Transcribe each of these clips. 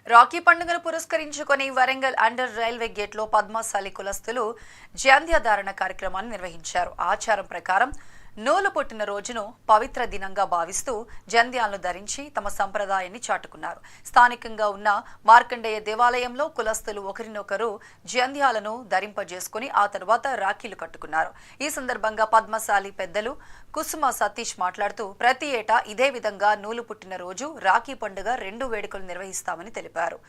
రాఖీ పండుగను పురస్కరించుకొని Warangal under railway గేట్లో Padmashali కులస్తులు జంధ్యధారణ కార్యక్రమాన్ని నిర్వహించారు. ఆచారం ప్రకారం నూలు పుట్టిన రోజును పవిత్ర దినంగా భావిస్తూ జంధ్యాలను ధరించి తమ సంప్రదాయాన్ని చాటుకున్నారు. స్థానికంగా ఉన్న మార్కండేయ దేవాలయంలో కులస్తులు ఒకరినొకరు జంధ్యాలను ధరింపజేసుకుని ఆ తర్వాత రాఖీలు కట్టుకున్నారు. ఈ సందర్భంగా పద్మశాలి పెద్దలు కుసుమ సతీష్ మాట్లాడుతూ ప్రతి ఏటా ఇదే విధంగా నూలు పుట్టిన రోజు రాఖీ పండుగ 2 వేడుకలు నిర్వహిస్తామని తెలిపారు.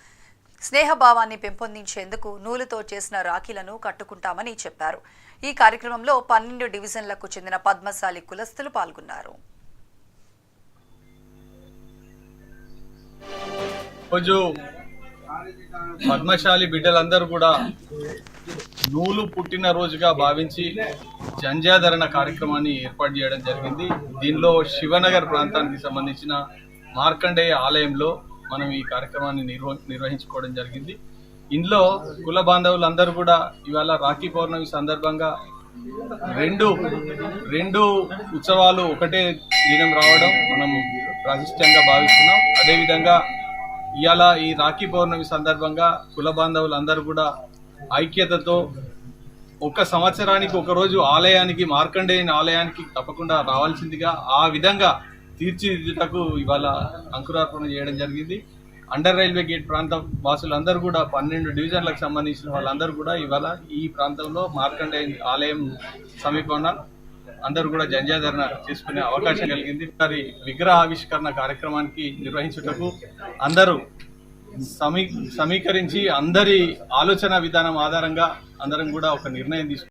స్నేహభావాన్ని పెంపొందించేందుకు నూలుతో చేసిన రాఖీలను కట్టుకుంటామని చెప్పారు. ఈ కార్యక్రమంలో 12 డివిజన్లకు చెందిన పద్మశాలి కులస్తులు పాల్గొన్నారు. రోజు పద్మశాలి బిడ్డలందరూ కూడా నూలు పుట్టిన రోజుగా భావించి జంధ్యాధరణ కార్యక్రమాన్ని ఏర్పాటు చేయడం జరిగింది. దీనిలో శివనగర్ ప్రాంతానికి సంబంధించిన మార్కండేయ ఆలయంలో మనం ఈ కార్యక్రమాన్ని నిర్వహించుకోవడం జరిగింది. ఇందులో కుల బాంధవులందరూ కూడా ఇవాళ రాఖీ పౌర్ణమి సందర్భంగా రెండు ఉత్సవాలు ఒకటే దినం రావడం మనం ప్రాశస్త్యంగా భావిస్తున్నాం. అదేవిధంగా ఇవాళ ఈ రాఖీ పౌర్ణమి సందర్భంగా కుల బాంధవులందరూ కూడా ఐక్యతతో ఒక సంవత్సరానికి ఒకరోజు ఆలయానికి, మార్కండేయుని ఆలయానికి తప్పకుండా రావాల్సిందిగా ఆ విధంగా తీర్చిదిద్దుటకు ఇవాళ అంకురార్పణ చేయడం జరిగింది. అండర్ రైల్వే గేట్ ప్రాంత వాసులందరూ కూడా 12 డివిజన్లకు సంబంధించిన వాళ్ళందరూ కూడా ఇవాళ ఈ ప్రాంతంలో మార్కండేయ ఆలయం సమీపంలో అందరూ కూడా జంధ్యాధరణ చేసుకునే అవకాశం కలిగింది. మరి విగ్రహ ఆవిష్కరణ కార్యక్రమానికి నిర్వహించుటకు అందరూ సమీకరించి అందరి ఆలోచన విధానం ఆధారంగా అందరం కూడా ఒక నిర్ణయం తీసుకున్నారు.